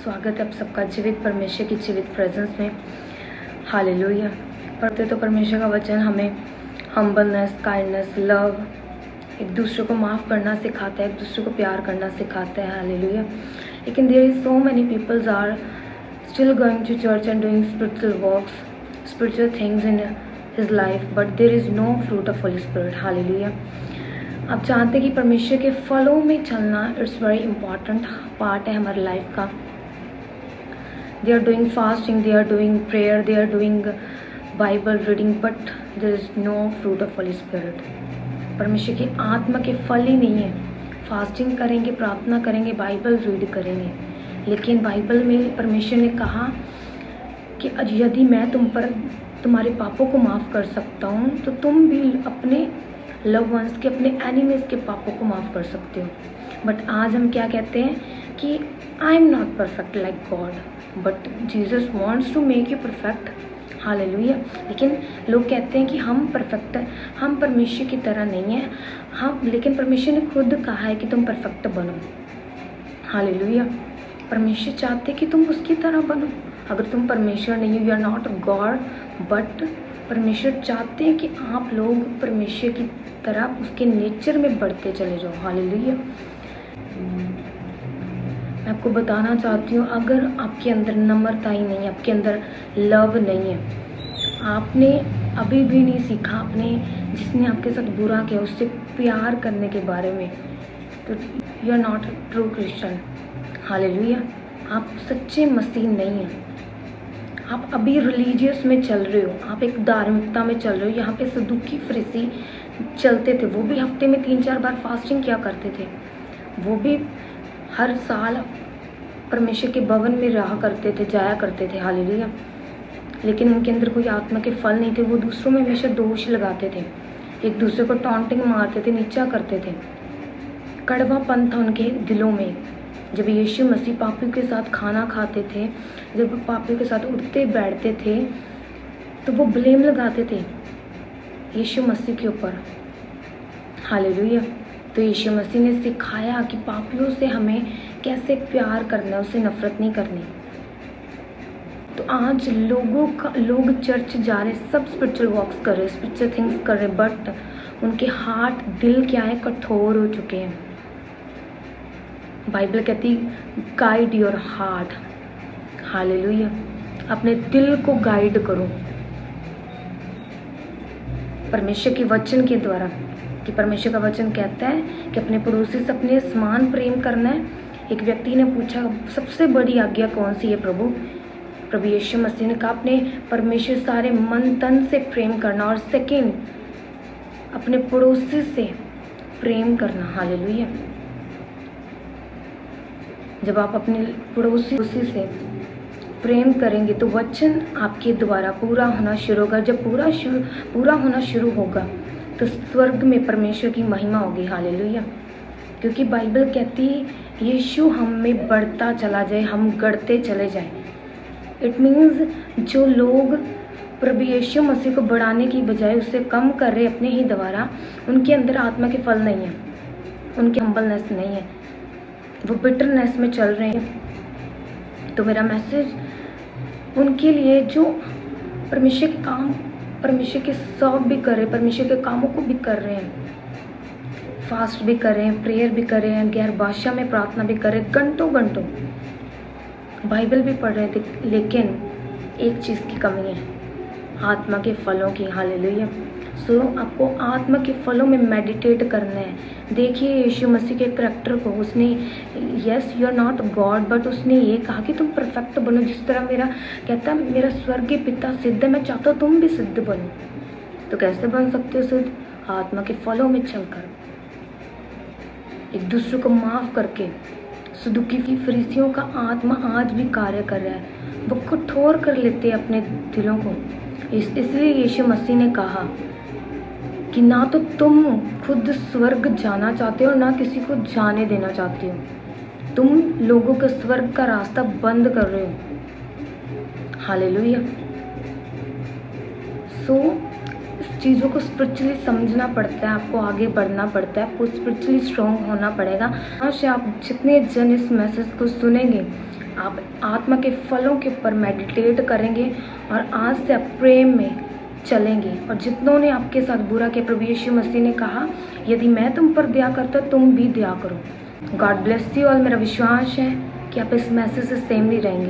स्वागत है आप सबका जीवित परमेश्वर की जीवित प्रेजेंस में। हालेलुया। पढ़ते तो परमेश्वर का वचन हमें हम्बलनेस, काइंडनेस, लव, एक दूसरे को माफ़ करना सिखाता है, एक दूसरे को प्यार करना सिखाता है। हालेलुया। लेकिन there is so many peoples are still going to church and doing spiritual works, spiritual things in his life, but there is no fruit of Holy Spirit. Hallelujah. आप जानते हैं कि परमेश्वर के फलों में चलना इट्स वेरी इंपॉर्टेंट पार्ट है हमारी लाइफ का। They are doing fasting, they are doing prayer, they are doing Bible reading, but there is no fruit of Holy Spirit. परमेश्वर की आत्मा के फल ही नहीं है। फास्टिंग करेंगे, प्रार्थना करेंगे, बाइबल रीड करेंगे, लेकिन बाइबल में परमेश्वर ने कहा कि यदि मैं तुम पर तुम्हारे पापों को माफ़ कर सकता हूँ तो तुम भी अपने लव वंस के, अपने एनिमीज के पापों को माफ़ कर सकते हो। बट आज हम क्या कहते हैं कि I am not perfect like God, but Jesus wants to make you perfect. Hallelujah. लेकिन लोग कहते हैं कि हम परफेक्ट हैं, हम परमेश्वर की तरह नहीं हैं, हम, लेकिन परमेश्वर ने खुद कहा है कि तुम परफेक्ट बनो। हालेलुया। परमेश्वर चाहते कि तुम उसकी तरह बनो। अगर तुम परमेश्वर नहीं हो, you are not God, but परमेश्वर चाहते हैं कि आप लोग परमेश्वर की तरह उसके नेचर में बढ़ते चले जाओ। हालेलुया। मैं आपको बताना चाहती हूँ, अगर आपके अंदर नम्रता ही नहीं है, आपके अंदर लव नहीं है, आपने अभी भी नहीं सीखा, आपने जिसने आपके साथ बुरा किया उससे प्यार करने के बारे में, तो you are not true Christian. Hallelujah. आप सच्चे मसीह नहीं हैं। आप अभी रिलीजियस में चल रहे हो, आप एक धार्मिकता में चल रहे हो। यहाँ पे सदुकी फरीसी चलते थे, वो भी हफ्ते में 3-4 बार फास्टिंग किया करते थे, वो भी हर साल परमेश्वर के भवन में रहा करते थे, जाया करते थे। हालेलुया। लेकिन उनके अंदर कोई आत्मा के फल नहीं थे। वो दूसरों में हमेशा दोष लगाते थे, एक दूसरे को टॉन्टिंग मारते थे, नीचा करते थे। कड़वापन था उनके दिलों में। जब यीशु मसीह पापियों के साथ खाना खाते थे, जब वो पापियों के साथ उठते बैठते थे, तो वो ब्लेम लगाते थे यीशु मसीह के ऊपर। हालेलुया। तो यीशु मसीह ने सिखाया कि पापियों से हमें कैसे प्यार करना है, उससे नफरत नहीं करनी। तो आज लोग चर्च जा रहे, सब स्पिरिचुअल वॉक्स कर रहे, स्पिरिचुअल थिंग्स कर रहे, बट उनके हार्ट, दिल क्या है, कठोर हो चुके हैं। बाइबल कहती गाइड योर हार्ट। हालेलुया। अपने दिल को गाइड करो परमेश्वर के वचन के द्वारा, कि परमेश्वर का वचन कहता है कि अपने पड़ोसी से अपने समान प्रेम करना है। एक व्यक्ति ने पूछा सबसे बड़ी आज्ञा कौन सी है प्रभु यीशु मसीह ने कहा अपने परमेश्वर सारे मन तन से प्रेम करना, और सेकंड अपने पड़ोसी से प्रेम करना। हालेलुया। जब आप अपने पड़ोसी से प्रेम करेंगे तो वचन आपके द्वारा पूरा होना शुरू होगा। जब पूरा होना शुरू होगा तो स्वर्ग में परमेश्वर की महिमा होगी। हालेलुया। क्योंकि बाइबल कहती है यीशु हम में बढ़ता चला जाए, हम गढ़ते चले जाए। इट मीन्स जो लोग प्रभु यीशु मसीह को बढ़ाने की बजाय उससे कम कर रहे अपने ही द्वारा, उनके अंदर आत्मा के फल नहीं है, उनकी हम्बलनेस नहीं है, वो बिटरनेस में चल रहे हैं। तो मेरा मैसेज उनके लिए जो परमेश्वर के काम, परमेश्वर के सर्व भी कर रहे, परमेश्वर के कामों को भी कर रहे हैं, फास्ट भी कर रहे हैं, प्रेयर भी कर रहे हैं, गैर भाषा में प्रार्थना भी कर रहे हैं, घंटों बाइबल भी पढ़ रहे थे, लेकिन एक चीज़ की कमी है, आत्मा के फलों की। हालेलुया। सो आपको आत्मा के फलों में मेडिटेट करना है। देखिए यीशु मसीह के करैक्टर को, उसने yes you are not God, but उसने ये कहा कि तुम परफेक्ट बनो जिस तरह मेरा कहता है मेरा स्वर्गीय पिता सिद्ध है, मैं चाहता हूँ तुम भी सिद्ध बनो। तो कैसे बन सकते हो सिद्ध? आत्मा के फलों में चलकर, एक दूसरे को माफ़ करके। सदुकी फरीसियों का आत्मा आज भी कार्य कर रहा है, वो कठोर कर लेते हैं अपने दिलों को। इसलिए यीशु मसीह ने कहा कि ना तो तुम खुद स्वर्ग जाना चाहते हो, ना किसी को जाने देना चाहते हो, तुम लोगों के स्वर्ग का रास्ता बंद कर रहे हो। हालेलुया। सो इस चीज़ों को स्पिरिचुअली समझना पड़ता है, आपको आगे बढ़ना पड़ता है, आपको स्पिरिचुअली स्ट्रॉन्ग होना पड़ेगा। आज से आप जितने जन इस मैसेज को सुनेंगे आप आत्मा के फलों के ऊपर मेडिटेट करेंगे और आज से आप प्रेम में चलेंगे। और जितनों ने आपके साथ बुरा किया, प्रभु यीशु मसीह ने कहा यदि मैं तुम पर दया करता तुम भी दया करो। God bless you all. मेरा विश्वास है कि आप इस मैसेज से सेम नहीं रहेंगे।